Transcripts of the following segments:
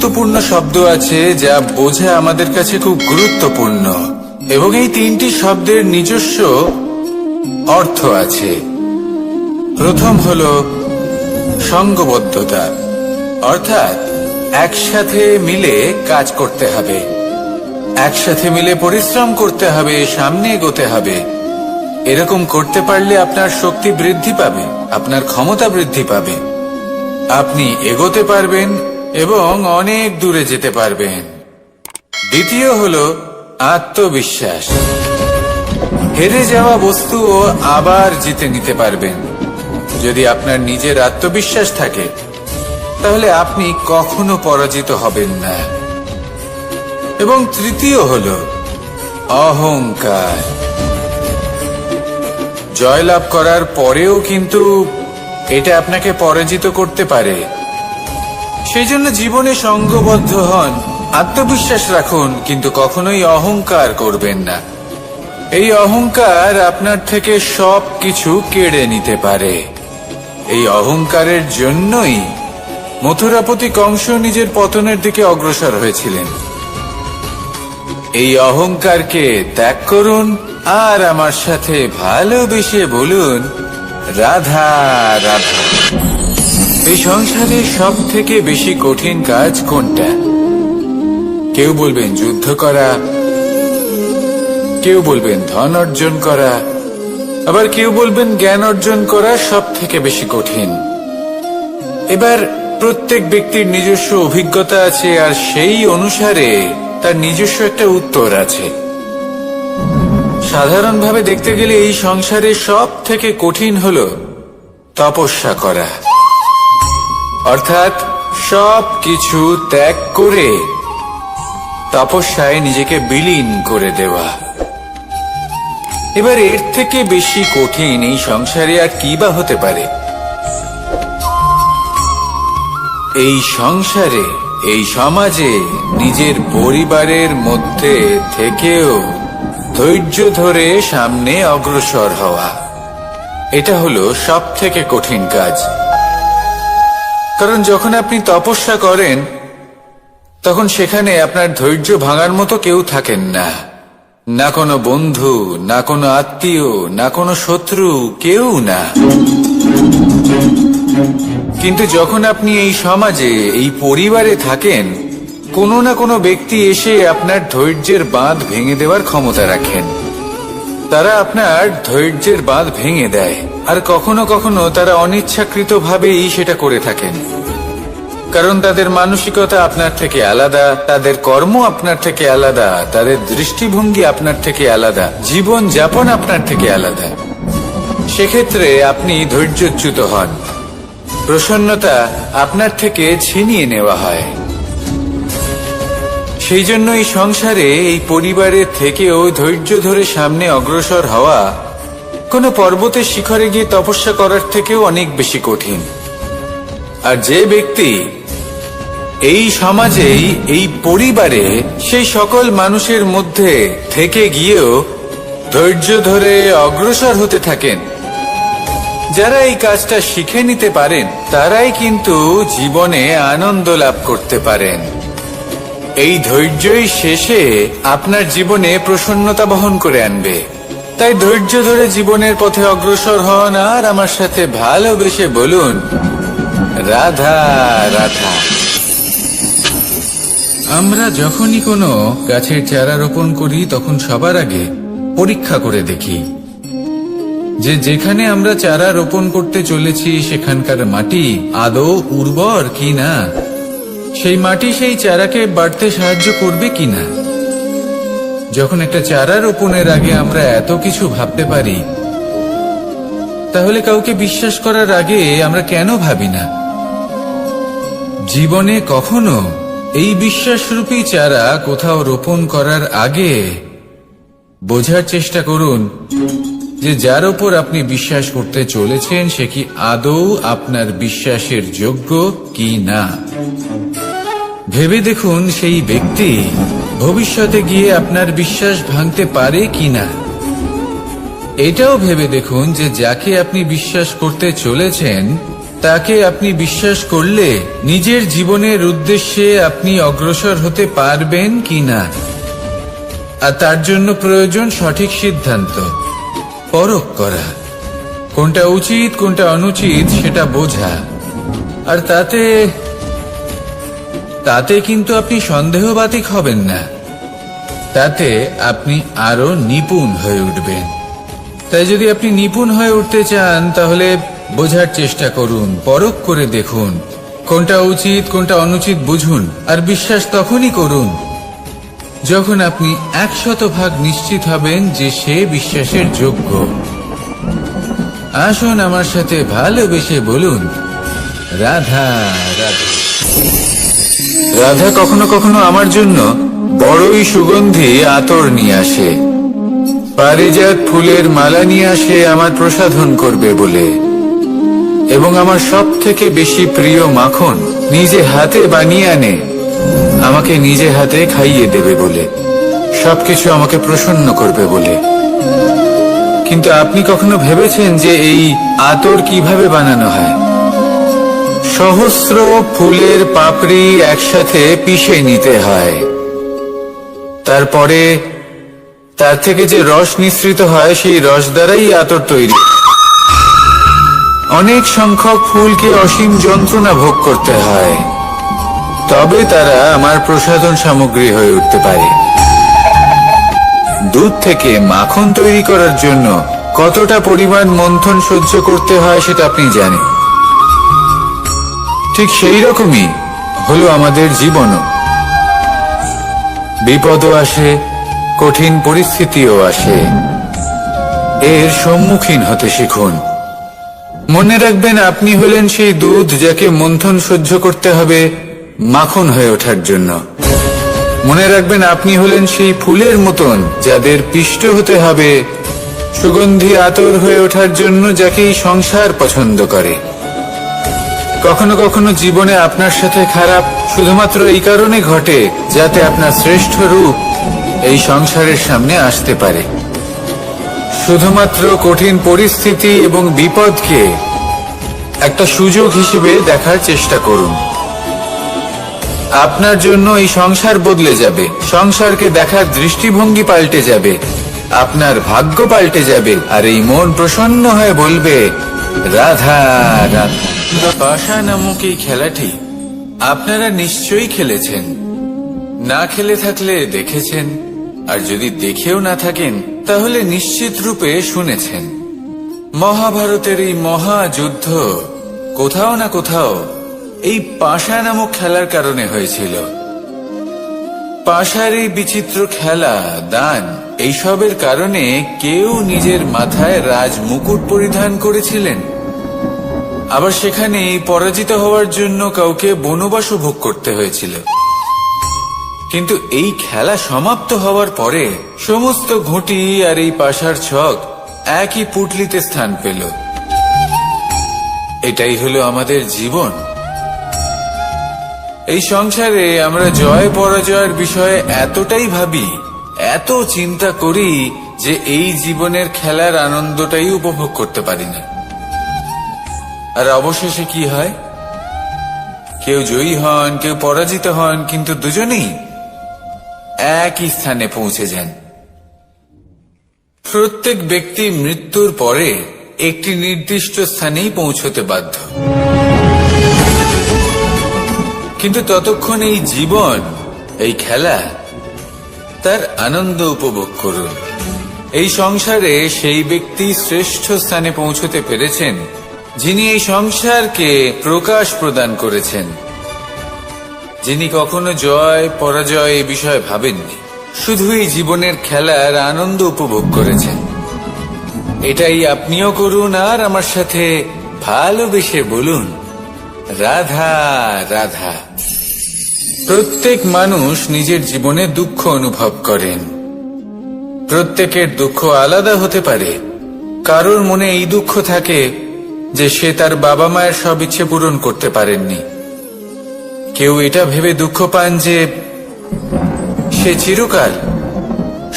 গুরুত্বপূর্ণ শব্দ আছে যা বোঝা আমাদের কাছে খুব গুরুত্বপূর্ণ, এবং এই তিনটি শব্দের নিজস্ব অর্থ আছে। প্রথম হল সঙ্গবদ্ধতা, অর্থাৎ একসাথে মিলে কাজ করতে হবে, একসাথে মিলে পরিশ্রম করতে হবে, সামনে এগোতে হবে। এরকম করতে পারলে আপনার শক্তি বৃদ্ধি পাবে, আপনার ক্ষমতা বৃদ্ধি পাবে, আপনি এগোতে পারবেন এবং অনেক দূরে যেতে পারবেন। দ্বিতীয় হল আত্মবিশ্বাস। হেরে যাওয়া বস্তুও আবার জিতে নিতে পারবেন। যদি আপনার নিজের আত্মবিশ্বাস থাকে তাহলে আপনি কখনো পরাজিত হবেন না। এবং তৃতীয় হল অহংকার। জয়লাভ করার পরেও কিন্তু এটা আপনাকে পরাজিত করতে পারে। সেই জন্য জীবনে সঙ্গবদ্ধ হন, আত্মবিশ্বাস রাখুন, কিন্তু কখনোই অহংকার করবেন না। এই অহংকার আপনার থেকে সবকিছু কেড়ে নিতে পারে। এই অহংকারের জন্যই মথুরাপতি কংস নিজের পতনের দিকে অগ্রসর হয়েছিলেন। এই অহংকারকে ত্যাগ করুন আর আমার সাথে ভালোবেসে বলুন, রাধা রাধা। এই সংসারে সব থেকে বেশি কঠিন কাজ কোনটা? কেউ বলবেন যুদ্ধ করা, কেউ বলবেন ধন অর্জন করা, আবার কেউ বলবেন জ্ঞান অর্জন করা সব থেকে বেশি কঠিন। এবার প্রত্যেক ব্যক্তির নিজস্ব অভিজ্ঞতা আছে, আর সেই অনুসারে তার নিজস্ব একটা উত্তর আছে। সাধারণভাবে দেখতে গেলে এই সংসারে সব থেকে কঠিন হল তপস্যা করা, অর্থাৎ সব কিছু ত্যাগ করে তপস্যায় নিজেকে বিলীন করে দেওয়া। এবার এর থেকে বেশি কঠিন এই সংসারে আর কি বা হতে পারে? এই সংসারে, এই সমাজে, নিজের পরিবারের মধ্যে থেকেও ধৈর্য ধরে সামনে অগ্রসর হওয়া, এটা হলো সব থেকে কঠিন কাজ। কারণ যখন আপনি তপস্যা করেন তখন সেখানে আপনার ধৈর্য ভাঙার মতো কেউ থাকেন না, না কোনো বন্ধু, না কোনো আত্মীয়, না কোনো শত্রু, কেউ না। কিন্তু যখন আপনি এই সমাজে, এই পরিবারে থাকেন, কোনো না কোনো ব্যক্তি এসে আপনার ধৈর্যের বাঁধ ভেঙে দেওয়ার ক্ষমতা রাখেন। তারা আপনার ধৈর্যের বাঁধ ভেঙে দেয়, আর কখনো কখনো তারা অনিচ্ছাকৃতভাবেই সেটা করে থাকেন। কারণ তাদের মানসিকতা আপনার থেকে আলাদা, তাদের কর্ম আপনার থেকে আলাদা, তাদের দৃষ্টিভঙ্গি আপনার থেকে আলাদা, জীবন যাপন আপনার থেকে আলাদা। সেক্ষেত্রে আপনি ধৈর্যচ্যুত হন, প্রসন্নতা আপনার থেকে ছিনিয়ে নেওয়া হয়। সেই জন্য এই সংসারে, এই পরিবারের থেকেও ধৈর্য ধরে সামনে অগ্রসর হওয়া কোনো পর্বতের শিখরে গিয়ে তপস্যা করার থেকেও অনেক বেশি কঠিন। আর যে ব্যক্তি এই সমাজেই, এই পরিবারে, সেই সকল মানুষের মধ্যে থেকে গিয়েও ধৈর্য ধরে অগ্রসর হতে থাকেন, যারা এই কাজটা শিখে নিতে পারেন, তারাই কিন্তু জীবনে আনন্দ লাভ করতে পারেন। এই ধৈর্যই শেষে আপনার জীবনে প্রসন্নতা বহন করে আনবে। তাই ধৈর্য ধরে জীবনের পথে অগ্রসর হন আর আমার সাথে ভালোবেসে বলুন, রাধা রাধা। আমরা যখনই কোনো গাছের চারা রোপণ করি তখন সবার আগে পরীক্ষা করে দেখি যে যেখানে আমরা চারা রোপণ করতে চলেছি সেখানকার মাটি আদৌ উর্বর কি না, সেই মাটি সেই চারাকে বাড়তে সাহায্য করবে কিনা। যখন একটা চারা রোপণের আগে আমরা এত কিছু ভাবতে পারি, তাহলে কাউকে বিশ্বাস করার আগে আমরা কেন ভাবি না? জীবনে কখনো এই বিশ্বাসরূপী চারা কোথাও রোপণ করার আগে বোঝার চেষ্টা করুন যে যার ওপর আপনি বিশ্বাস করতে চলেছেন সে কি আদৌ আপনার বিশ্বাসের যোগ্য কি না। ভেবে দেখুন সেই ব্যক্তি ভবিষ্যতে গিয়ে আপনার বিশ্বাস ভাঙতে পারে কিনা। এটাও ভেবে দেখুন যে যাকে আপনি বিশ্বাস করতে চলেছেন তাকে আপনি বিশ্বাস করলে নিজের জীবনের উদ্দেশ্যে আপনি অগ্রসর হতে পারবেন কিনা। আর তার জন্য প্রয়োজন সঠিক সিদ্ধান্ত, পরখ করা, কোনটা উচিত কোনটা অনুচিত সেটা বোঝা। আর তাতে কিন্তু আপনি সন্দেহবাতিক হবেন না, তাতে আপনি আরো নিপুণ হয়ে উঠবেন। তাই যদি আপনি নিপুণ হয়ে উঠতে চান তাহলে বোঝার চেষ্টা করুন, পরখ করে দেখুন, কোনটা উচিত কোনটা অনুচিত বুঝুন। আর বিশ্বাস তখনই করুন যখন আপনি 100% নিশ্চিত হবেন যে সে বিশ্বাসের যোগ্য। আসুন আমার সাথে ভালোবেসে বলুন, রাধা রাধা। রাধা কখনো কখনো আমার জন্য বড়ই সুগন্ধি আতর নিয়ে আসে, পারিজাত ফুলের মালা নিয়ে আসে আমার প্রসাধন করবে বলে, এবং আমার সব থেকে বেশি প্রিয় মাখন নিজে হাতে বানিয়ে আনে আমাকে নিজে হাতে খাইয়ে দেবে বলে, সবকিছু আমাকে প্রসন্ন করবে বলে। কিন্তু আপনি কখনো ভেবেছেন যে এই আতর কিভাবে বানানো হয়? সহস্র ফুলের পাপড়ি একসাথে পিষে নিতে হয়, তারপরে তার থেকে যে রস নিঃসৃত হয় সেই রস দ্বারাই আতর তৈরি। অনেক সংখ্যক ফুলকে অসীম যন্ত্রণা ভোগ করতে হয়, তবে তারা আমার প্রসাধন সামগ্রী হয়ে উঠতে পারে। দুধ থেকে মাখন তৈরি করার জন্য কতটা পরিমাণ মন্থন সহ্য করতে হয় সেটা আপনি জানেন। ঠিক সেই রকমই হলো আমাদের জীবনও। বিপদও আসে, কঠিন পরিস্থিতিও আসে, এর সম্মুখীন হতে শিখুন। মনে রাখবেন আপনি হলেন সেই দুধ যাকে মন্থন সহ্য করতে হবে মাখন হয়ে ওঠার জন্য। মনে রাখবেন আপনি হলেন সেই ফুলের মতন যাদের পিষ্ট হতে হবে সুগন্ধি আতর হয়ে ওঠার জন্য, যাকে এই সংসার পছন্দ করে। কখনো কখনো জীবনে আপনার সাথে খারাপ শুধুমাত্র এই কারণে ঘটে যাতে আপনার শ্রেষ্ঠ রূপ এই সংসারের সামনে আসতে পারে। শুধুমাত্র কঠিন পরিস্থিতি এবং বিপদকে একটা সুযোগ হিসেবে দেখার চেষ্টা করুন। আপনার জন্য এই সংসার বদলে যাবে, সংসারকে দেখার দৃষ্টিভঙ্গি পাল্টে যাবে, আপনার ভাগ্য পাল্টে যাবে, আর এই মন প্রসন্ন হয়ে বলবে, রাধা রাধা। পাশা নামক এই খেলাটি আপনারা নিশ্চয়ই খেলেছেন, না খেলে থাকলে দেখেছেন, আর যদি দেখেও না থাকেন তাহলে নিশ্চিত রূপে শুনেছেন। মহাভারতের এই মহাযুদ্ধ কোথাও না কোথাও এই পাশা নামক খেলার কারণে হয়েছিল। পাশার এই বিচিত্র খেলা, দান, এইসবের কারণে কেউ নিজের মাথায় রাজ মুকুট পরিধান করেছিলেন, আবার সেখানে পরাজিত হওয়ার জন্য কাউকে বনবাসও ভোগ করতে হয়েছিল। কিন্তু এই খেলা সমাপ্ত হওয়ার পরে সমস্ত ঘুঁটি আর এই পাশার ছক একই পুটলিতে স্থান পেল। এটাই হলো আমাদের জীবন। এই সংসারে আমরা জয় পরাজয়ের বিষয়ে এতটাই ভাবি, এত চিন্তা করি যে এই জীবনের খেলার আনন্দটাই উপভোগ করতে পারি না। আর অবশেষে কি হয়? কেউ জয়ী হন, কেউ পরাজিত হন, কিন্তু দুজনেই একই স্থানে পৌঁছে যান। প্রত্যেক ব্যক্তি মৃত্যুর পরে একটি নির্দিষ্ট স্থানেই পৌঁছতে বাধ্য, কিন্তু ততক্ষণ এই জীবন, এই খেলা, তার আনন্দ উপভোগ করুন। এই সংসারে সেই ব্যক্তি শ্রেষ্ঠ স্থানে পৌঁছতে পেরেছেন যিনি এই সংসারকে প্রকাশ প্রদান করেছেন, যিনি কখনো জয় পরাজয় এ বিষয়ে ভাবেননি, শুধু এই জীবনের খেলার আনন্দ উপভোগ করেছেন। এটাই আপনিও করুন, আর আমার সাথে ভালোবেসে বলুন, রাধা রাধা। প্রত্যেক মানুষ নিজের জীবনে দুঃখ অনুভব করেন। প্রত্যেকের দুঃখ আলাদা হতে পারে। কারোর মনে এই দুঃখ থাকে যে সে তার বাবা মায়ের সব ইচ্ছে পূরণ করতে পারেননি। কেউ এটা ভেবে দুঃখ পান যে সে চিরকাল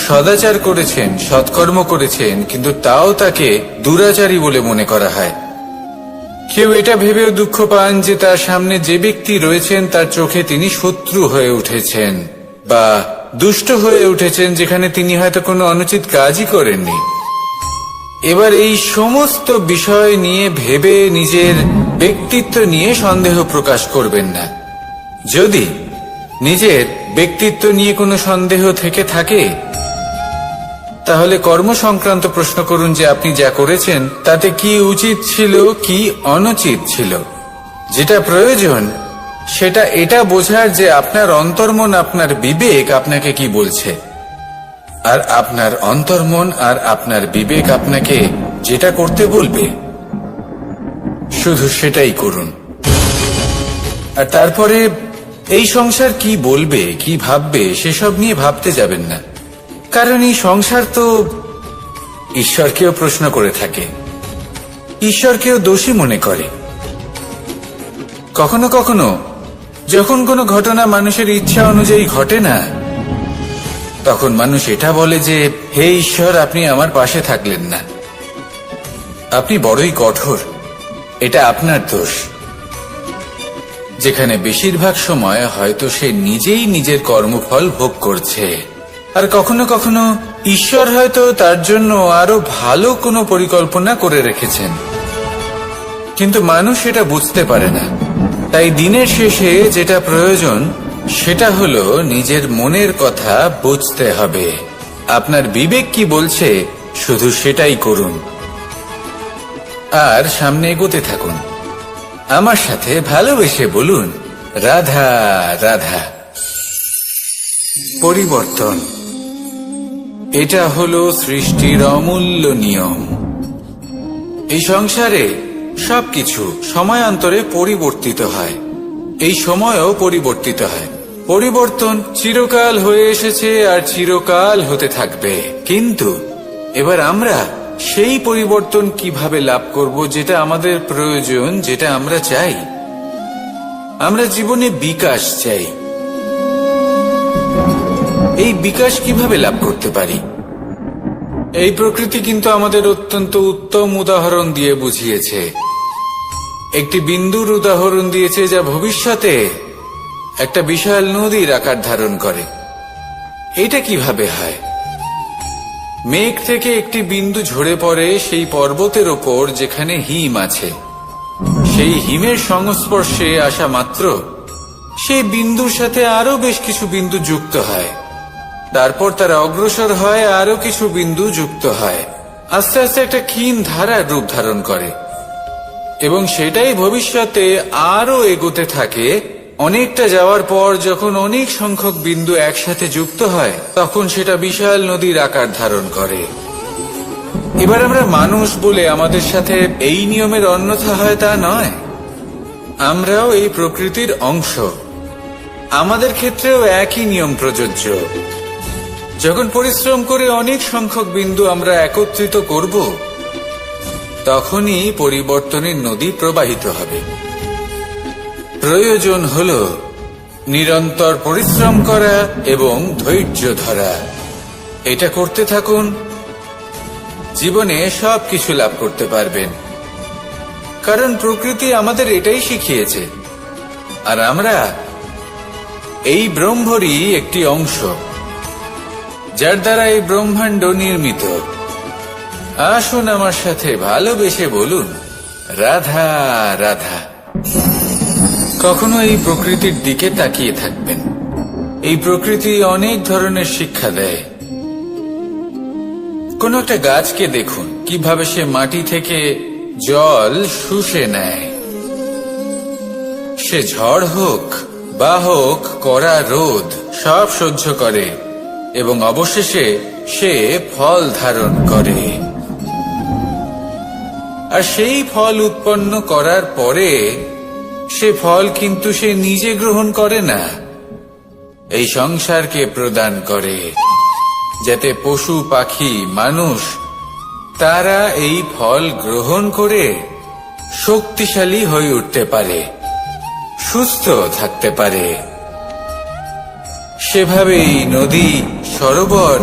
সদাচার করেছেন, সৎকর্ম করেছেন, কিন্তু তাও তাকে দুরাচারী বলে মনে করা হয়। কেউ এটা ভেবেও দুঃখ পান যে তার সামনে যে ব্যক্তি রয়েছেন তার চোখে তিনি শত্রু হয়ে উঠেছেন বা দুষ্ট হয়ে উঠেছেন, যেখানে তিনি হয়তো কোনো অনুচিত কাজই করেননি। এবার এই সমস্ত বিষয় নিয়ে ভেবে নিজের ব্যক্তিত্ব নিয়ে সন্দেহ প্রকাশ করবেন না। যদি নিজের ব্যক্তিত্ব নিয়ে কোনো সন্দেহ থেকে থাকে, তাহলে কর্ম সংক্রান্ত প্রশ্ন করুন যে আপনি যা করেছেন তাতে কি উচিত ছিল, কি অনুচিত ছিল। যেটা প্রয়োজন সেটা এটা বোঝার যে আপনার অন্তর্মন, আপনার বিবেক আপনাকে কি বলছে, আর আপনার অন্তর্মন আর আপনার বিবেক আপনাকে যেটা করতে বলবে শুধু সেটাই করুন। আর তারপরে এই সংসার কি বলবে, কি ভাববে সেসব নিয়ে ভাবতে যাবেন না, কারণ এই সংসার তো ঈশ্বরকেও প্রশ্ন করে থাকে, ঈশ্বরকেও দোষী মনে করে। কখনো কখনো যখন কোনো ঘটনা মানুষের ইচ্ছা অনুযায়ী ঘটে না, তখন মানুষ এটা বলে যে হে ঈশ্বর, আপনি আমার পাশে থাকলেন না, আপনি বড়ই কঠোর, এটা আপনার দোষ। যেখানে বেশিরভাগ সময় হয়তো সে নিজেই নিজের কর্মফল ভোগ করছে। আর কখনো কখনো ঈশ্বর হয়তো তার জন্য আরো ভালো কোনো পরিকল্পনা করে রেখেছেন, কিন্তু মানুষ এটা বুঝতে পারে না। তাই দিনের শেষে যেটা প্রয়োজন সেটা হলো নিজের মনের কথা বুঝতে হবে। আপনার বিবেক কি বলছে শুধু সেটাই করুন, আর সামনে এগোতে থাকুন। আমার সাথে ভালোবেসে বলুন, রাধা রাধা। পরিবর্তন, এটা হলো সৃষ্টির অমূল্য নিয়ম। এই সংসারে সবকিছু সময়ান্তরে পরিবর্তিত হয়, এই সময়ও পরিবর্তিত হয়। পরিবর্তন চিরকাল হয়ে এসেছে আর চিরকাল হতে থাকবে। কিন্তু এবার আমরা সেই পরিবর্তন কিভাবে লাভ করব, যেটা আমাদের প্রয়োজন, যেটা আমরা চাই। আমরা জীবনে বিকাশ চাই। এই বিকাশ কিভাবে লাভ করতে পারি? এই প্রকৃতি কিন্তু আমাদের অত্যন্ত উত্তম উদাহরণ দিয়ে বুঝিয়েছে। একটি বিন্দুর উদাহরণ দিয়েছে যা ভবিষ্যতে একটা বিশাল নদীর আকার ধারণ করে। এটা কিভাবে হয়? মেঘ থেকে একটি বিন্দু ঝরে পড়ে সেই পর্বতের ওপর যেখানে হিম আছে। সেই হিমের সংস্পর্শে আসা মাত্র সেই বিন্দুর সাথে আরো বেশ কিছু বিন্দু যুক্ত হয়। তারপর তারা অগ্রসর হয়, আরো কিছু বিন্দু যুক্ত হয়, আস্তে আস্তে একটা ক্ষীণ ধারার রূপ ধারণ করে, এবং সেটাই ভবিষ্যতে আরো এগোতে থাকে। অনেকটা যাওয়ার পর যখন অনেক সংখ্যক বিন্দু একসাথে যুক্ত হয়, তখন সেটা বিশাল নদীর আকার ধারণ করে। এবার আমরা মানুষ বলে আমাদের সাথে এই নিয়মের অন্যথা হয় তা নয়। আমরাও এই প্রকৃতির অংশ, আমাদের ক্ষেত্রেও একই নিয়ম প্রযোজ্য। যখন পরিশ্রম করে অনেক সংখ্যক বিন্দু আমরা একত্রিত করব, তখনই পরিবর্তনের নদী প্রবাহিত হবে। প্রয়োজন হল নিরন্তর পরিশ্রম করা এবং ধৈর্য ধরা। এটা করতে থাকুন, জীবনে সবকিছু লাভ করতে পারবেন। কারণ প্রকৃতি আমাদের এটাই শিখিয়েছে, আর আমরা এই ব্রহ্মরই একটি অংশ, যার দ্বারা এই ব্রহ্মাণ্ড নির্মিত। আসুন আমার সাথে ভালোবেসে বলুন, রাধা রাধা। কখনো এই প্রকৃতির দিকে তাকিয়ে থাকবেন। এই প্রকৃতি অনেক ধরনের শিক্ষা দেয়। কোন একটা গাছকে দেখুন, কিভাবে সে মাটি থেকে জল শুষে নেয়। সে ঝড় হোক বা হোক কড়া রোদ, সব সহ্য করে এবং অবশেষে সে ফল ধারণ করে। আর সেই ফল উৎপন্ন করার পরে সে ফল কিন্তু সে নিজে গ্রহণ করে না, এই সংসারকে প্রদান করে, যাতে পশু পাখি মানুষ তারা এই ফল গ্রহণ করে শক্তিশালী হয়ে উঠতে পারে, সুস্থ থাকতে পারে। সেভাবেই নদী, সরোবর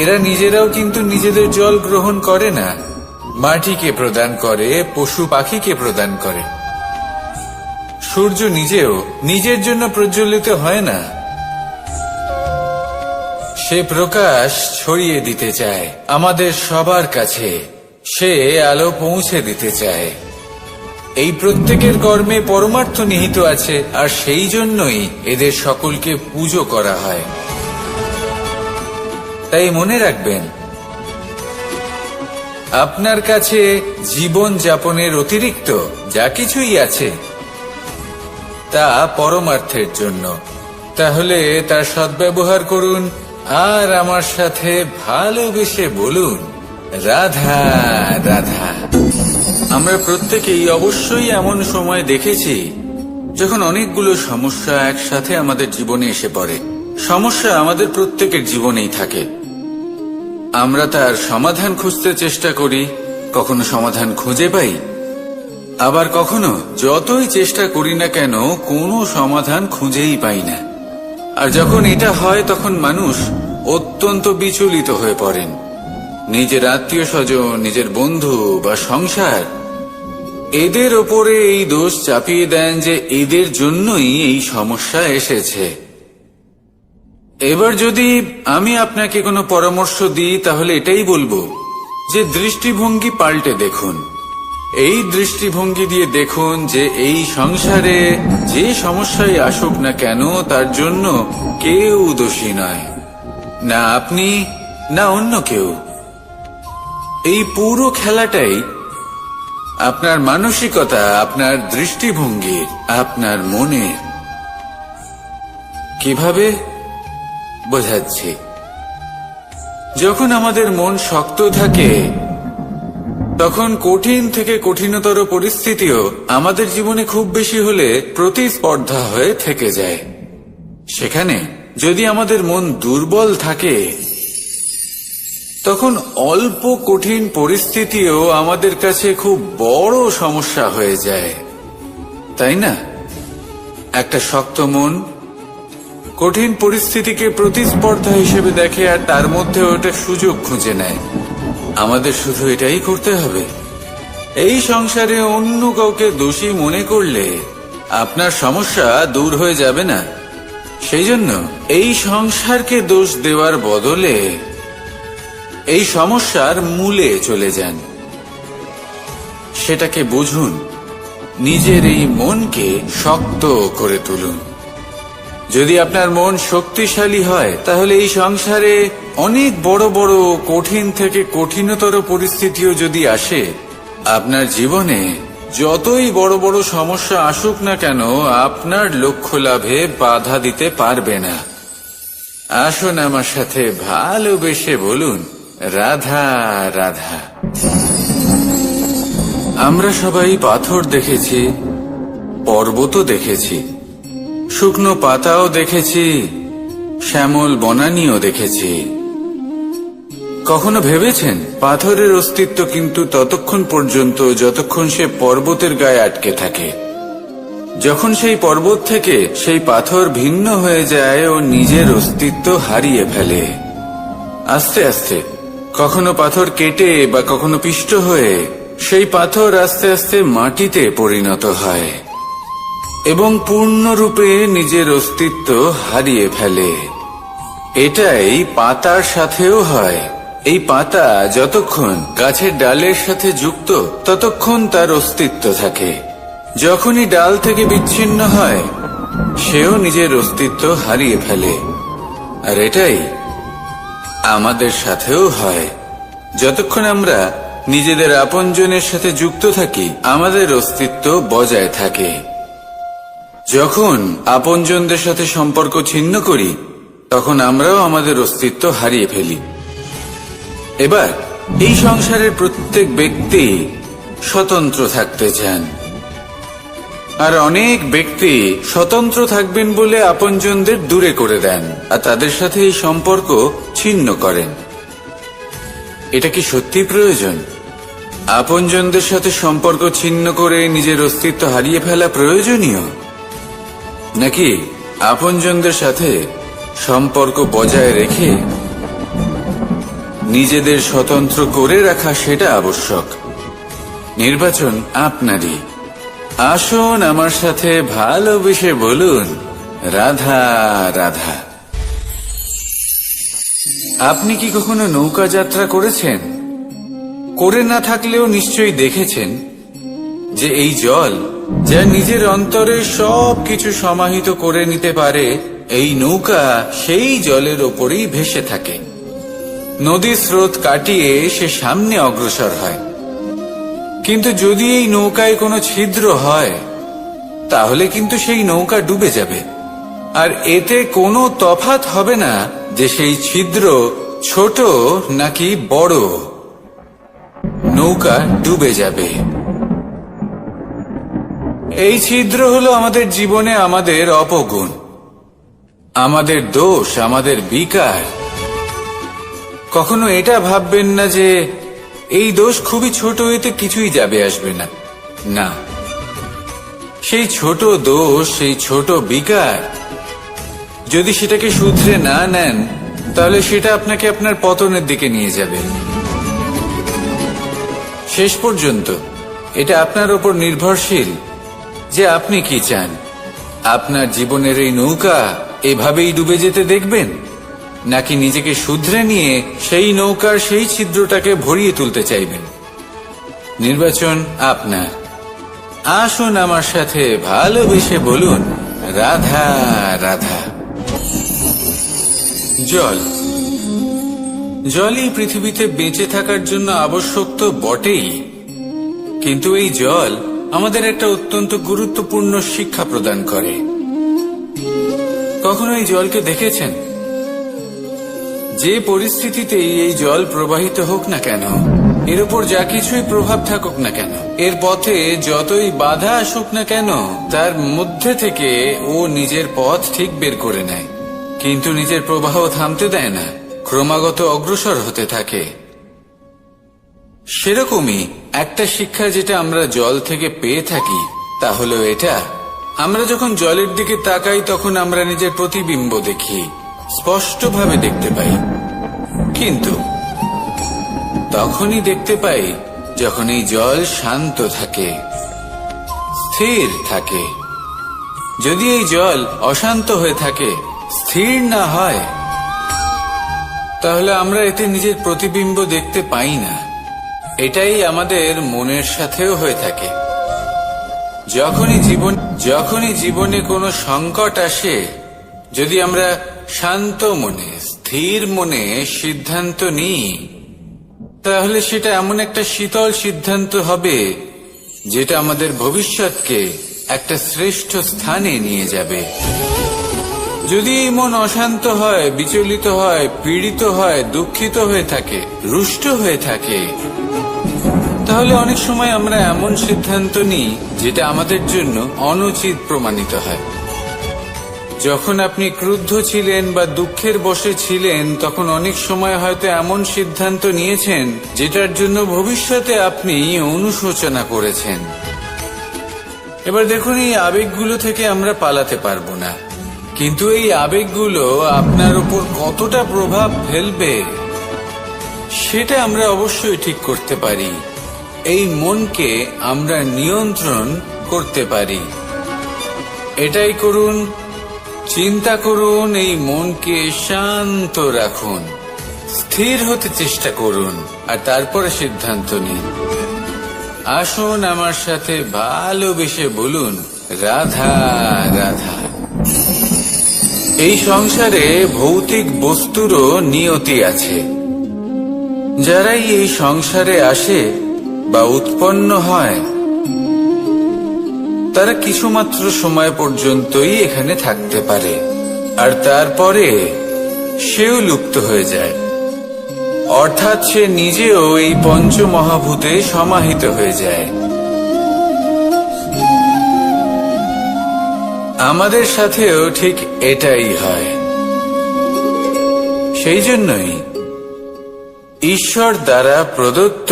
এরা নিজেরাও কিন্তু নিজেদের জল গ্রহণ করে না, মাটিকে প্রদান করে, পশু পাখিকে প্রদান করে। সূর্য নিজেও নিজের জন্য প্রজ্বলিত হয় না, সে প্রকাশ ছড়িয়ে দিতে চায় আমাদের সবার কাছে, সে আলো পৌঁছে দিতে চায়। এই প্রত্যেকের কর্মে পরমার্থ নিহিত আছে, আর সেই জন্যই এদের সকলকে পুজো করা হয়। তাই মনে রাখবেন, আপনার কাছে জীবন যাপনের অতিরিক্ত যা কিছুই আছে তা পরমার্থের জন্য। তাহলে তার সদ্ব্যবহার করুন আর আমার সাথে ভালোবেসে বলুন, রাধা রাধা। আমরা প্রত্যেকেই অবশ্যই এমন সময় দেখেছি যখন অনেকগুলো সমস্যা একসাথে আমাদের জীবনে এসে পড়ে। সমস্যা আমাদের প্রত্যেকের জীবনেই থাকে, আমরা তার সমাধান খুঁজতে চেষ্টা করি, কখনো সমাধান খুঁজে পাই, আবার কখনো যতই চেষ্টা করি না কেন কোনো সমাধান খুঁজেই পাই না। আর যখন এটা হয় তখন মানুষ অত্যন্ত বিচলিত হয়ে পড়েন। নিজের আত্মীয় স্বজন, নিজের বন্ধু বা সংসার, এদের ওপরে এই দোষ চাপিয়ে দেন যে এদের জন্যই এই সমস্যা এসেছে। এবার যদি আমি আপনাকে কোনো পরামর্শ দিই তাহলে এটাই বলবো যে দৃষ্টিভঙ্গি পাল্টে দেখুন। এই দৃষ্টিভঙ্গি দিয়ে দেখুন যে এই সংসারে যে সমস্যায় আসুক না কেন তার জন্য কেউ দোষী নয়, না আপনি না অন্য কেউ। এই পুরো খেলাটাই আপনার মানসিকতা, আপনার দৃষ্টিভঙ্গি, আপনার মনে। কিভাবে বোঝাচ্ছি, যখন আমাদের মন শক্ত থাকে তখন কঠিন থেকে কঠিনতর পরিস্থিতিও আমাদের জীবনে খুব বেশি হলে প্রতিস্পর্ধা হয়ে থেকে যায়। সেখানে যদি আমাদের মন দুর্বল থাকে তখন অল্প কঠিন পরিস্থিতিও আমাদের কাছে খুব বড় সমস্যা হয়ে যায়, তাই না? একটা শক্ত মন কঠিন পরিস্থিতিকে প্রতিস্পর্ধা হিসেবে দেখে আর তার মধ্যে ওটা সুযোগ খুঁজে নেয়। আমাদের শুধু এটাই করতে হবে। এই সংসারে অন্য কাউকে দোষী মনে করলে আপনার সমস্যা দূর হয়ে যাবে না। সেই জন্য এই সংসারকে দোষ দেওয়ার বদলে এই সমস্যার মূলে চলে যান, সেটাকে বুঝুন, নিজের এই মনকে শক্ত করে তুলুন। যদি আপনার মন শক্তিশালী হয় তাহলে এই সংসারে অনেক বড় বড় কঠিন থেকে কঠিনতর পরিস্থিতিও যদি আসে, আপনার জীবনে যতই বড় বড় সমস্যা আসুক না কেন আপনার লক্ষ্য লাভে বাধা দিতে পারবে না। আসুন আমার সাথে ভালোবেসে বলুন, রাধা রাধা। আমরা সবাই পাথর দেখেছি, পর্বতও দেখেছি, শুকনো পাতাও দেখেছি, শ্যামল বনানীও দেখেছি। কখনো ভেবেছেন পাথরের অস্তিত্ব কিন্তু ততক্ষণ পর্যন্ত যতক্ষণ সে পর্বতের গায়ে আটকে থাকে। যখন সেই পর্বত থেকে সেই পাথর ভিন্ন হয়ে যায় ও নিজের অস্তিত্ব হারিয়ে ফেলে। আস্তে আস্তে কখনো পাথর কেটে বা কখনো পিষ্ট হয়ে সেই পাথর আস্তে আস্তে মাটিতে পরিণত হয় এবং পূর্ণরূপে নিজের অস্তিত্ব হারিয়ে ফেলে। এটাই পাতার সাথেও হয়। এই পাতা যতক্ষণ গাছের ডালের সাথে যুক্ত ততক্ষণ তার অস্তিত্ব থাকে। যখনই ডাল থেকে বিচ্ছিন্ন হয় সেও নিজের অস্তিত্ব হারিয়ে ফেলে। আর এটাই আমাদের সাথেও হয়। যতক্ষণ আমরা নিজেদের আপনজনের সাথে যুক্ত থাকি আমাদের অস্তিত্ব বজায় থাকে। যখন আপনজনদের সাথে সম্পর্ক ছিন্ন করি তখন আমরাও আমাদের অস্তিত্ব হারিয়ে ফেলি। এবার এই সংসারের প্রত্যেক ব্যক্তি স্বতন্ত্র থাকতে চান, আর অনেক ব্যক্তি স্বতন্ত্র থাকবেন বলে আপনজনদের দূরে করে দেন আর তাদের সাথে এই সম্পর্ক ছিন্ন করেন। এটা কি সত্যি প্রয়োজন? আপনজনদের সাথে সম্পর্ক ছিন্ন করে নিজের অস্তিত্ব হারিয়ে ফেলা প্রয়োজনীয়, নাকি আপনজনদের সাথে সম্পর্ক বজায় রেখে নিজেদের স্বতন্ত্র করে রাখা সেটা আবশ্যক? নির্বাচন আপনারই। আসুন আমার সাথে ভালোবেসে বলুন, রাধা রাধা। আপনি কি কখনো নৌকা যাত্রা করেছেন? করে না থাকলেও নিশ্চয়ই দেখেছেন যে এই জল, যা নিজের অন্তরে সব কিছু সমাহিত করে নিতে পারে, এই নৌকা সেই জলের ওপরেই ভেসে থাকে। নদীর স্রোত কাটিয়ে সে সামনে অগ্রসর হয়। কিন্তু যদি এই নৌকায় কোনো ছিদ্র হয়, তাহলে কিন্তু সেই নৌকা ডুবে যাবে। আর এতে কোনো তফাৎ হবে না যে সেই ছিদ্র ছোট নাকি বড়, নৌকা ডুবে যাবে। এই ছিদ্র হলো আমাদের জীবনে আমাদের অপগুণ, আমাদের দোষ, আমাদের বিকার। কখনো এটা ভাববেন না যে এই দোষ খুবই ছোট, এতে কিছুই যাবে আসবে না। না, সেই ছোট দোষ, সেই ছোট বিকার, যদি সেটাকে শুধরে না নেন, তাহলে সেটা আপনাকে আপনার পতনের দিকে নিয়ে যাবে। শেষ পর্যন্ত এটা আপনার উপর নির্ভরশীল যে আপনি কি চান। আপনার জীবনের এই নৌকা এভাবেই ডুবে যেতে দেখবেন, নাকি নিজেকে শুধরে নিয়ে সেই নৌকার সেই ছিদ্রটাকে ভরিয়ে তুলতে চাইবেন? নির্বাচন আপনার। আসুন আমার সাথে ভালোবেসে বলুন, রাধা রাধা। জল, জলই পৃথিবীতে বেঁচে থাকার জন্য আবশ্যক তো বটেই, কিন্তু এই জল আমাদের একটা অত্যন্ত গুরুত্বপূর্ণ শিক্ষা প্রদান করে। কখনো এই জলকে দেখেছেন? যে পরিস্থিতিতেই এই জল প্রবাহিত হোক না কেন, এর উপর যা কিছুই প্রভাব থাকুক না কেন, এর পথে যতই বাধা আসুক না কেন, তার মধ্যে থেকে ও নিজের পথ ঠিক বের করে নেয়, কিন্তু নিজের প্রবাহ থামতে দেয় না, ক্রমাগত অগ্রসর হতে থাকে। সেরকমই একটা শিক্ষা যেটা আমরা জল থেকে পেয়ে থাকি, তা হলো এটা: আমরা যখন জলের দিকে তাকাই, তখন আমরা নিজের প্রতিবিম্ব দেখি, স্পষ্টভাবে দেখতে পাই। কিন্তু তখনই দেখতে পাই যখন এই জল শান্ত থাকে, স্থির থাকে। যদি এই জল অশান্ত হয়ে থাকে, স্থির না হয়, তাহলে আমরা এতে নিজের প্রতিবিম্ব দেখতে পাই না। এটাই আমাদের মনের সাথেও হয়ে থাকে। যখনই জীবনে কোনো সংকট আসে, যদি আমরা শান্ত মনে, স্থির মনে সিদ্ধান্ত নিই, তাহলে সেটা এমন একটা শীতল সিদ্ধান্ত হবে যেটা আমাদের ভবিষ্যৎকে একটা শ্রেষ্ঠ স্থানে নিয়ে যাবে। যদি এই মন অশান্ত হয়, বিচলিত হয়, পীড়িত হয়, দুঃখিত হয়ে থাকে, রুষ্ট হয়ে থাকে, তাহলে অনেক সময় আমরা এমন সিদ্ধান্ত নিই যেটা আমাদের জন্য অনুচিত প্রমাণিত হয়। যখন আপনি ক্রুদ্ধ ছিলেন বা দুঃখের বশে ছিলেন, তখন অনেক সময় হয়তো এমন সিদ্ধান্ত নিয়েছেন যেটার জন্য ভবিষ্যতে আপনি অনুশোচনা করেছেন। এবার দেখুন, এই আবেগগুলো থেকে আমরা পালাতে পারবো না, কিন্তু এই আবেগগুলো আপনার উপর কতটা প্রভাব ফেলবে সেটা আমরা অবশ্যই ঠিক করতে পারি। এই মনকে আমরা নিয়ন্ত্রণ করতে পারি। এটাই করুন, চিন্তা করুন, এই মনকে শান্ত রাখুন, স্থির হতে চেষ্টা করুন, আর তারপরে সিদ্ধান্ত নিন। আসুন আমার সাথে ভালোবেসে বলুন, রাধা রাধা। এই সংসারে ভৌতিক বস্তুরও নিয়তি আছে। যারাই এই সংসারে আসে বা উৎপন্ন হয়, তারা কিছুমাত্র সময় পর্যন্তই এখানে থাকতে পারে, আর তারপরে সেও লুপ্ত হয়ে যায়। অর্থাৎ সে নিজেও এই পঞ্চমহাভূতে সমাহিত হয়ে যায়। আমাদের সাথেও ঠিক এটাই হয়। সেই জন্যই ঈশ্বর দ্বারা প্রদত্ত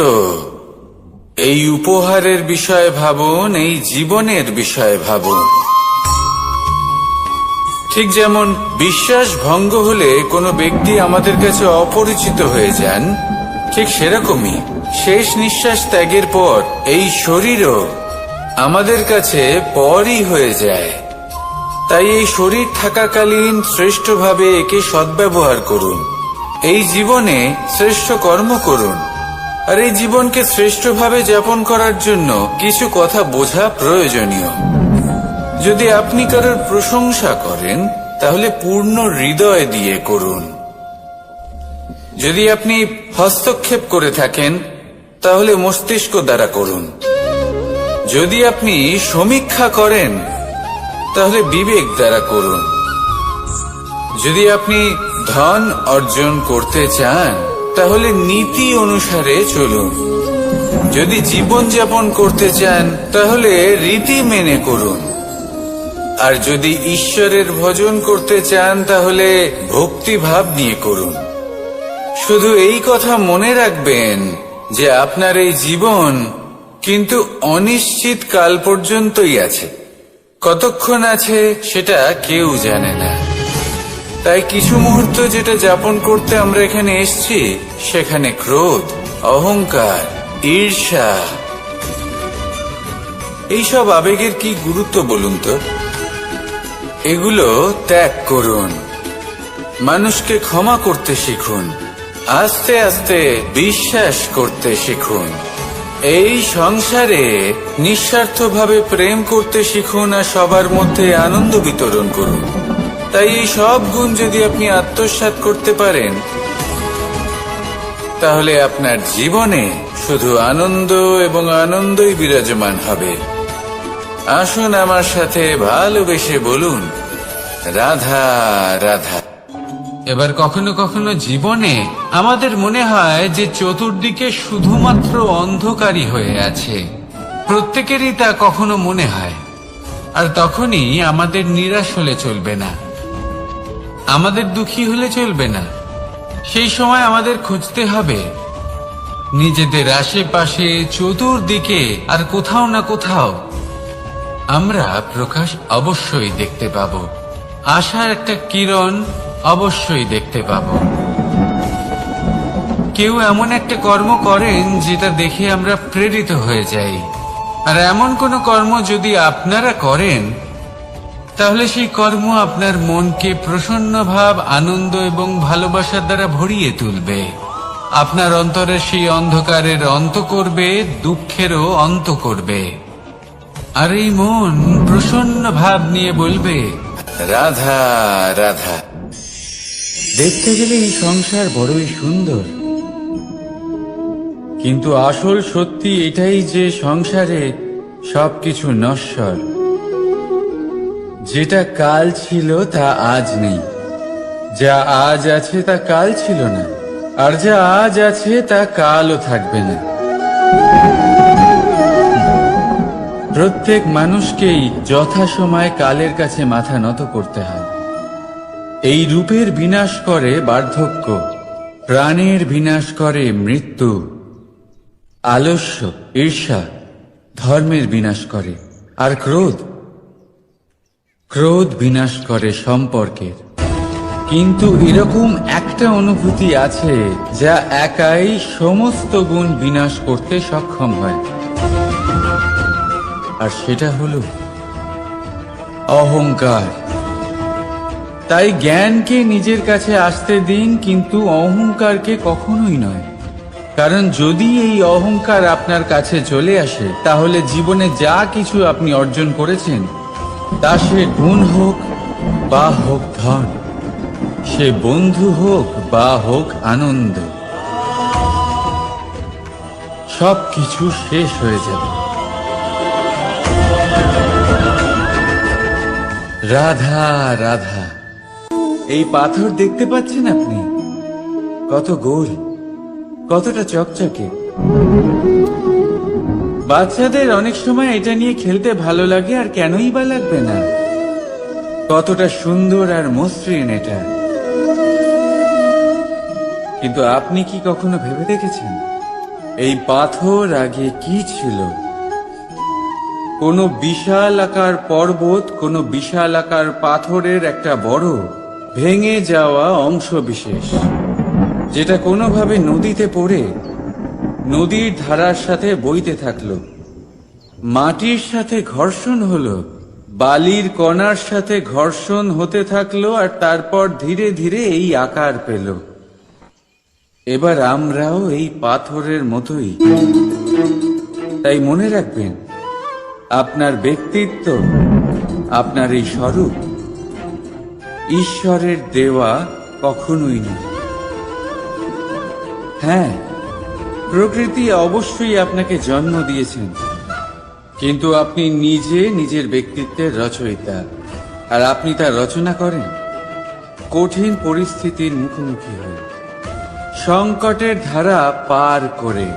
এই উপহারের বিষয়ে ভাবুন, এই জীবনের বিষয়ে ভাবুন। ঠিক যেমন বিশ্বাস ভঙ্গ হলে কোনো ব্যক্তি আমাদের কাছে অপরিচিত হয়ে যান, ঠিক সেরকমই শেষ নিঃশ্বাস ত্যাগের পর এই শরীরও আমাদের কাছে পরই হয়ে যায়। তাই এই শরীর থাকাকালীন শ্রেষ্ঠভাবে একে সদ্ব্যবহার করুন। এই জীবনে শ্রেষ্ঠ কর্ম করুন। আর এই জীবনকে শ্রেষ্ঠভাবে যাপন করার জন্য কিছু কথা বোঝা প্রয়োজনীয়। যদি আপনি কারোর প্রশংসা করেন তাহলে পূর্ণ হৃদয় দিয়ে করুন। যদি আপনি হস্তক্ষেপ করে থাকেন তাহলে মস্তিষ্ক দ্বারা করুন। যদি আপনি সমীক্ষা করেন তাহলে বিবেক দ্বারা করুন। যদি আপনি ধন অর্জন করতে চান তাহলে নীতি অনুসারে চলুন। যদি জীবন যাপন করতে চান তাহলে রীতি মেনে করুন। আর যদি ঈশ্বরের ভজন করতে চান তাহলে ভক্তিভাব নিয়ে করুন। শুধু এই কথা মনে রাখবেন যে আপনার এই জীবন কিন্তু অনিশ্চিত কাল পর্যন্তই আছে। কতক্ষণ আছে সেটা কেউ জানে না। তাই কিছু মুহূর্ত যেটা যাপন করতে আমরা এখানে এসেছি সেখানে ক্রোধ, অহংকার, ঈর্ষা, এইসব আবেগের কি গুরুত্ব বলুন তো? এগুলো ত্যাগ করুন। মানুষকে ক্ষমা করতে শিখুন। আস্তে আস্তে বিশ্বাস করতে শিখুন। এই সংসারে নিঃস্বার্থভাবে প্রেম করতে শিখুন আর সবার মধ্যে আনন্দ বিতরণ করুন। তাই এই সব গুণ যদি আপনি আত্মসাৎ করতে পারেন তাহলে আপনার জীবনে শুধু আনন্দ এবং আনন্দই বিরাজমান হবে। আসুন আমার সাথে ভালোবেসে বলুন, রাধা রাধা। এবার কখনো কখনো জীবনে আমাদের মনে হয় যে চতুর্দিকে শুধুমাত্র অন্ধকারই হয়ে আছে। প্রত্যেকেরই তা কখনো মনে হয়। আর তখনই আমাদের নিরাশ হলে চলবে না, আমাদের দুঃখী হলে চলবে না। সেই সময় আমাদের খুঁজতে হবে নিজেদের আশেপাশে, চতুর্দিকে আর কোথাও না কোথাও আমরা প্রকাশ অবশ্যই দেখতে পাব। আশার একটা কিরণ অবশ্যই দেখতে পাব। কেউ এমন একটা কর্ম করেন যেটা দেখে আমরা প্রেরিত হয়ে যাই। আর এমন কোন কর্ম যদি আপনারা করেন তাহলে সেই কর্ম আপনার মনকে প্রসন্ন ভাব, আনন্দ এবং ভালোবাসার দ্বারা ভরিয়ে তুলবে। আপনার অন্তরের সেই অন্ধকারের অন্ত করবে, দুঃখেরও অন্ত করবে। আর এই মন প্রসন্ন ভাব নিয়ে বলবে, রাধা রাধা। দেখতে গেলে এই সংসার বড়ই সুন্দর, কিন্তু আসল সত্যি এটাই যে সংসারে সবকিছু নশ্বর। যেটা কাল ছিল তা আজ নেই, যা আজ আছে তা কাল ছিল না, আর যা আজ আছে তা কালও থাকবে না। প্রত্যেক মানুষকেই যথাসময়ে কালের কাছে মাথা নত করতে হয়। এই রূপের বিনাশ করে বার্ধক্য, প্রাণের বিনাশ করে মৃত্যু, আলস্য, ঈর্ষা ধর্মের বিনাশ করে, আর ক্রোধ বিনাশ করে সম্পর্কের। কিন্তু এরকম একটা অনুভূতি আছে যা একাই সমস্ত গুণ বিনাশ করতে সক্ষম হয়, আর সেটা হলো অহংকার। তাই জ্ঞানকে নিজের কাছে আসতে দিন, কিন্তু অহংকারকে কখনোই নয়। কারণ যদি এই অহংকার আপনার কাছে চলে আসে তাহলে জীবনে যা কিছু আপনি অর্জন করেছেন, তা সে গুণ হোক বা হোক ধন, সে বন্ধু হোক বা হোক আনন্দ, সবকিছু শেষ হয়ে যাবে। রাধা রাধা। এই পাথর দেখতে পাচ্ছেন আপনি? কত গোল, কতটা চকচকে। বাচ্চাদের অনেক সময় এটা নিয়ে খেলতে ভালো লাগে, আর কেনই বা লাগবে না। কতটা সুন্দর আর মসৃণ এটা। কিন্তু আপনি কি কখনো ভেবে দেখেছেন এই পাথর আগে কি ছিল? কোনো বিশাল আকার পর্বত, কোনো বিশাল আকার পাথরের একটা বড় ভেঙে যাওয়া অংশ বিশেষ, যেটা কোনোভাবে নদীতে পড়ে নদীর ধারার সাথে বইতে থাকলো, মাটির সাথে ঘর্ষণ হলো, বালির কণার সাথে ঘর্ষণ হতে থাকলো, আর তারপর ধীরে ধীরে এই আকার পেল। এবার আমরাও এই পাথরের মতোই। তাই মনে রাখবেন, আপনার ব্যক্তিত্ব, আপনার এই স্বরূপ ঈশ্বরের দেওয়া কখনোই নয়। হ্যাঁ, প্রকৃতি অবশ্যই আপনাকে জন্ম দিয়েছেন, কিন্তু আপনি নিজে নিজের ব্যক্তিত্বের রচয়িতা, আর আপনি তা রচনা করেন কঠিন পরিস্থিতির মুখোমুখি হয়ে, সংকটের ধারা পার করে।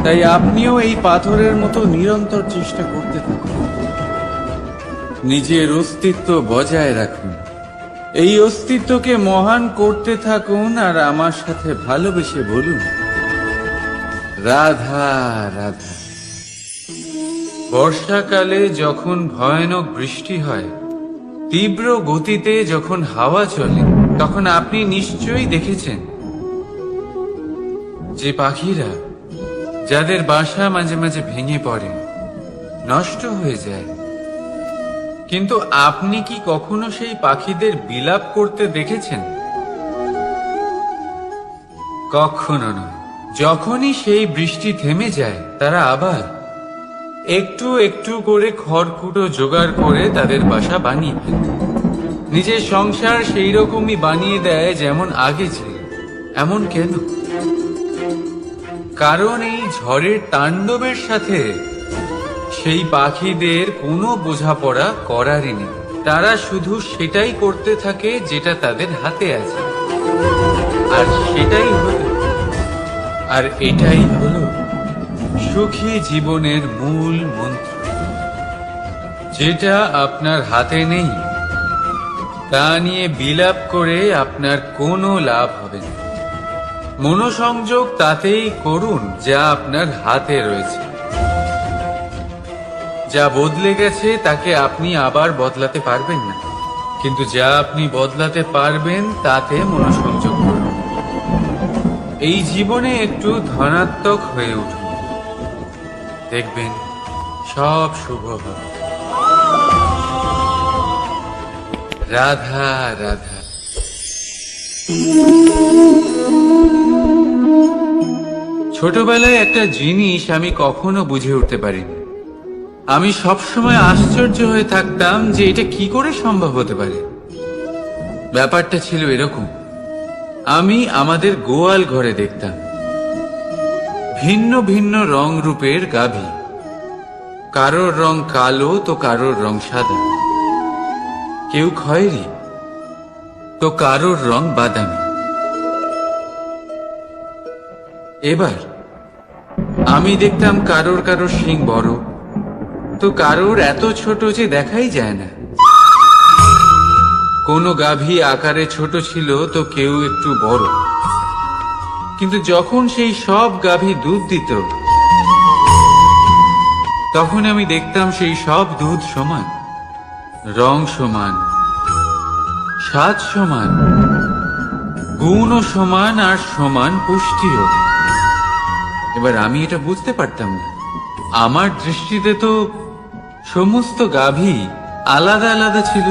তাই আপনিও এই পাথরের মতো নিরন্তর চেষ্টা করতে থাকুন, নিজের অস্তিত্ব বজায় রাখুন, এই অস্তিত্বকে মহান করতে থাকুন, আর আমার সাথে ভালোবেসে বলুন, রাধা রাধা। বর্ষাকালে যখন ভয়ানক বৃষ্টি হয়, তীব্র গতিতে যখন হাওয়া চলে, তখন আপনি নিশ্চয়ই দেখেছেন যে পাখিরা, যাদের বাসা মাঝে মাঝে ভেঙে পড়ে, নষ্ট হয়ে যায়, কিন্তু আপনি কি কখনো সেই পাখিদের বিলাপ করতে দেখেছেন? কখনো নয়। যখনই সেই বৃষ্টি থেমে যায়, তারা আবার একটু একটু করে খড়কুটো জোগাড় করে তাদের বাসা বানিয়ে ফেলে, নিজের সংসার সেই রকমই বানিয়ে দেয় যেমন আগে ছিল। এমন কেন? কারণ এই ঝড়ের তাণ্ডবের সাথে সেই পাখিদের কোনো বোঝাপড়া করারই নেই। তারা শুধু সেটাই করতে থাকে যেটা তাদের হাতে আছে, আর এটাই হলো সুখী জীবনের মূল মন্ত্র। যেটা আপনার হাতে নেই, তা নিয়ে বিলাপ করে আপনার কোনো লাভ হবে না। মনোসংযোগ তাতেই করুন যা আপনার হাতে রয়েছে। যা বদলে গেছে তাকে আপনি আবার বদলাতে পারবেন না, কিন্তু যা আপনি বদলাতে পারবেন তাতে মনোসংযোগ করুন। এই জীবনে একটু ধনাত্মক হয়ে উঠুন, দেখবেন সব শুভ হবে। রাধা রাধা। ছোটবেলায় একটা জিনিস আমি কখনো বুঝে উঠতে পারিনি। আমি সবসময় আশ্চর্য হয়ে থাকতাম যে এটা কি করে সম্ভব হতে পারে। ব্যাপারটা ছিল এরকম, আমি আমাদের গোয়াল ঘরে দেখতাম ভিন্ন ভিন্ন রং রূপের গাভী। কারোর রং কালো তো কারোর রং সাদা, কেউ খয়েরি তো কারোর রং বাদামি। এবার আমি দেখতাম কারোর কারোর শিং বড় তো কারোর এত ছোট যে দেখাই যায় না। কোনো গাভী আকারে ছোট ছিল তো কেউ একটু বড়, কিন্তু যখন সেই সব গাভী দুধ দিত, তখন আমি দেখতাম সেই সব দুধ সমান, রং সমান, স্বাদ সমান, গুণও সমান, আর সমান পুষ্টিও। এবার আমি এটা বুঝতে পারতাম না। আমার দৃষ্টিতে তো সমস্ত গাভী আলাদা আলাদা ছিল।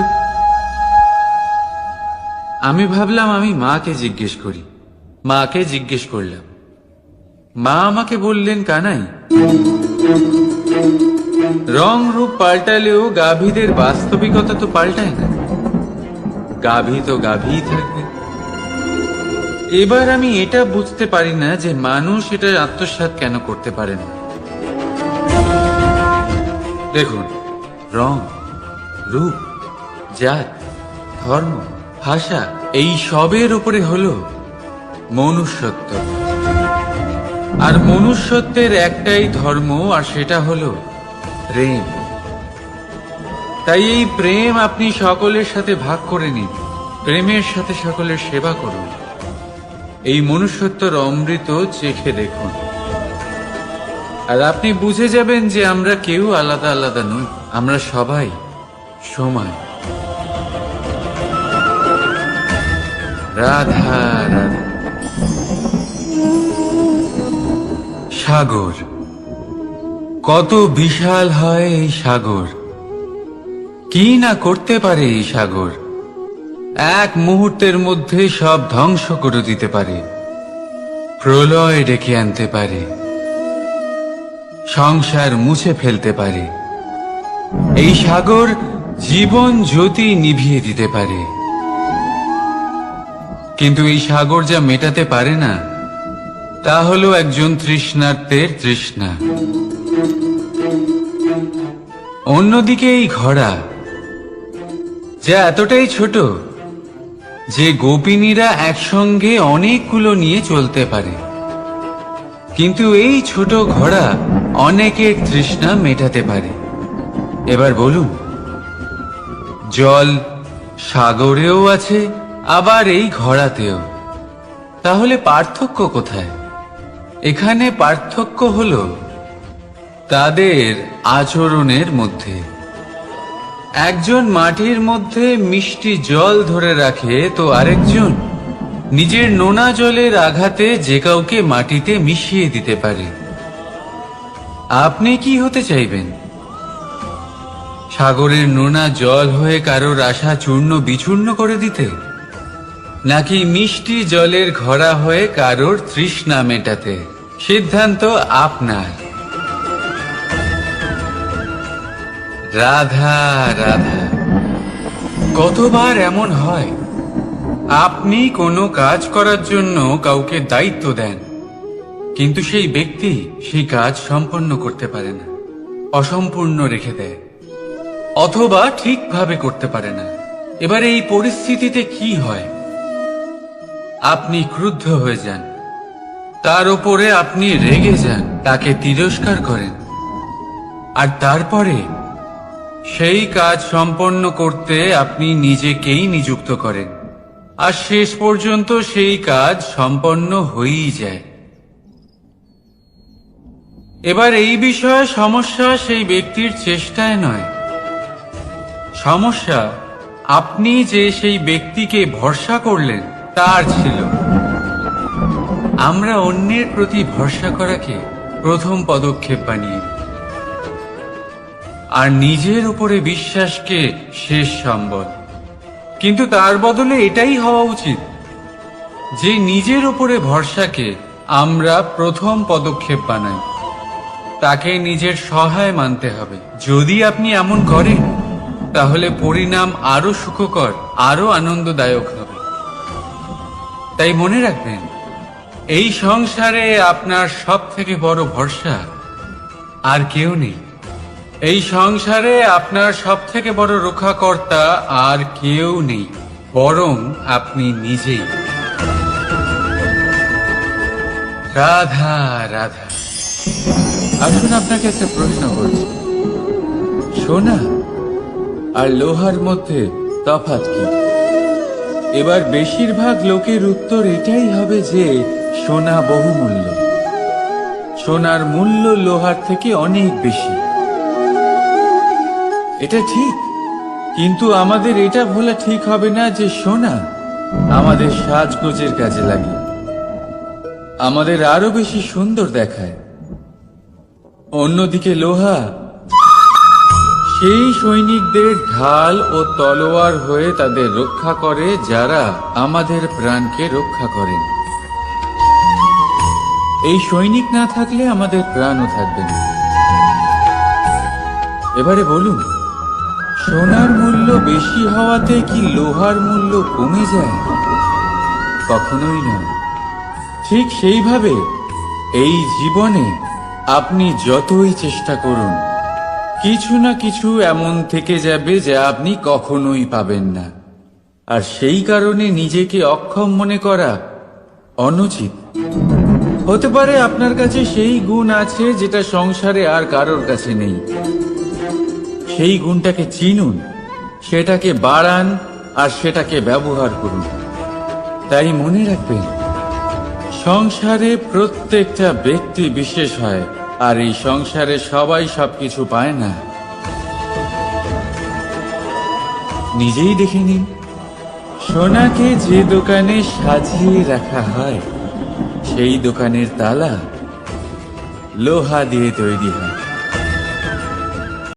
আমি ভাবলাম আমি মাকে জিজ্ঞেস করি। মাকে জিজ্ঞেস করলাম। মা আমাকে বললেন, কানাই, রং রূপ পাল্টালেও গাভীদের বাস্তবিকতা তো পাল্টায় না। গাভী তো গাভীই থাকবে। এবার আমি এটা বুঝতে পারি না যে মানুষ এটা আত্মসাৎ কেন করতে পারে না। দেখুন, রং, রূপ, জাত, ধর্ম, ভাষা, এই সবের উপরে হলো মনুষ্যত্ব। আর মনুষ্যত্বের একটাই ধর্ম, আর সেটা হলো প্রেম। তাই এই প্রেম আপনি সকলের সাথে ভাগ করে নিন, প্রেমের সাথে সকলের সেবা করুন। এই মনুষ্যত্বর অমৃত চেখে দেখুন, আর আপনি বুঝে যাবেন যে আমরা কেউ আলাদা আলাদা নই, আমরা সবাই সমান। রাধা রাধা। সাগর, কত বিশাল হয় এই সাগর! কি না করতে পারে এই সাগর! এক মুহূর্তের মধ্যে সব ধ্বংস করে দিতে পারে, প্রলয় ডেকে আনতে পারে, সংসার মুছে ফেলতে পারে। এই সাগর জীবন জ্যোতি নিভিয়ে দিতে পারে। কিন্তু এই সাগর যা মেটাতে পারে না, তা হলো একজন তৃষ্ণার্তের তৃষ্ণা। অন্যদিকে এই ঘোড়া, যা এতটাই ছোট যে গোপিনীরা একসঙ্গে অনেকগুলো নিয়ে চলতে পারে, কিন্তু এই ছোট ঘোড়া অনেকের তৃষ্ণা মেটাতে পারে। এবার বলুন, জল সাগরেও আছে, আবার এই ঘোড়াতেও। তাহলে পার্থক্য কোথায়? এখানে পার্থক্য হলো তাদের আচরণের মধ্যে। একজন মাটির মধ্যে মিষ্টি জল ধরে রাখে, তো আরেকজন নিজের নোনা জলের আঘাতে যে কাউকে মাটিতে মিশিয়ে দিতে পারে। আপনি কি হতে চাইবেন? সাগরের নোনা জল হয়ে কারোর আশা চূর্ণ বিচূর্ণ করে দিতে, নাকি মিষ্টি জলের ঘোড়া হয়ে কারোর তৃষ্ণা মেটাতে? সিদ্ধান্ত আপনার। রাধা রাধা। কতবার এমন হয়, আপনি কোনো কাজ করার জন্য কাউকে দায়িত্ব দেন, কিন্তু সেই ব্যক্তি সেই কাজ সম্পন্ন করতে পারে না, অসম্পূর্ণ রেখে দেয়, অথবা ঠিকভাবে করতে পারে না। এবার এই পরিস্থিতিতে কি হয়? আপনি ক্রুদ্ধ হয়ে যান, তার উপরে আপনি রেগে যান, তাকে তিরস্কার করেন, আর তারপরে সেই কাজ সম্পন্ন করতে আপনি নিজেকেই নিযুক্ত করেন, আর শেষ পর্যন্ত সেই কাজ সম্পন্ন হয়েই যায়। এবার এই বিষয়ে সমস্যা সেই ব্যক্তির চেষ্টায় নয়, সমস্যা আপনি যে সেই ব্যক্তিকে ভরসা করলেন তার ছিল। আমরা অন্যের প্রতি ভরসা করাকে প্রথম পদক্ষেপ বানিয়ে, আর নিজের উপরে বিশ্বাসকে শেষ সম্বল। কিন্তু তার বদলে এটাই হওয়া উচিত যে নিজের উপরে ভরসাকে আমরা প্রথম পদক্ষেপ বানাই, তাকে নিজের সহায় মানতে হবে। যদি আপনি এমন করেন, তাহলে পরিণাম আরো সুখকর, আরো আনন্দদায়ক হবে। তাই মনে রাখবেন, এই সংসারে আপনার সব থেকে বড় ভরসা আর কেউ নেই। এই সংসারে আপনার সব থেকে বড় রক্ষাকর্তা আর কেউ নেই, বরং আপনি নিজেই। রাধা রাধা। আসুন আপনাকে একটা প্রশ্ন করছি, সোনা আর লোহার মধ্যে তফাৎ কি? এবার বেশিরভাগ লোকের উত্তর এটাই হবে যে সোনা বহুমূল্য, সোনার মূল্য লোহার থেকে অনেক বেশি। এটা ঠিক, কিন্তু আমাদের এটা বলা ঠিক হবে না যে সোনা আমাদের সাজগোজের কাজে লাগে, আমাদের আরো বেশি সুন্দর দেখায়। অন্যদিকে লোহা সেই সৈনিকদের ঢাল ও তলোয়ার হয়ে তাদের রক্ষা করে, যারা আমাদের প্রাণকে রক্ষা করেন। এই সৈনিক না থাকলে আমাদের প্রাণও থাকবে না। এবারে বলুন, সোনার মূল্য বেশি হওয়াতে কি লোহার মূল্য কমে যায়? কখনোই নয়। ঠিক সেইভাবে এই জীবনে আপনি যতই চেষ্টা করুন, কিছু না কিছু এমন থেকে যাবে যা আপনি কখনোই পাবেন না, আর সেই কারণে নিজেকে অক্ষম মনে করা অনুচিত। হতে পারে আপনার কাছে সেই গুণ আছে যেটা সংসারে আর কারোর কাছে নেই। সেই গুণটাকে চিনুন, সেটাকে বাড়ান, আর সেটাকে ব্যবহার করুন। তাই মনে রাখবেন, সংসারে প্রত্যেকটা ব্যক্তি বিশেষ হয়, আর এই সংসারে সবাই সবকিছু পায় না। নিজেই দেখে নিন, সোনাকে যে দোকানে সাজিয়ে রাখা হয়, সেই দোকানের তালা লোহা দিয়ে তৈরি হয়।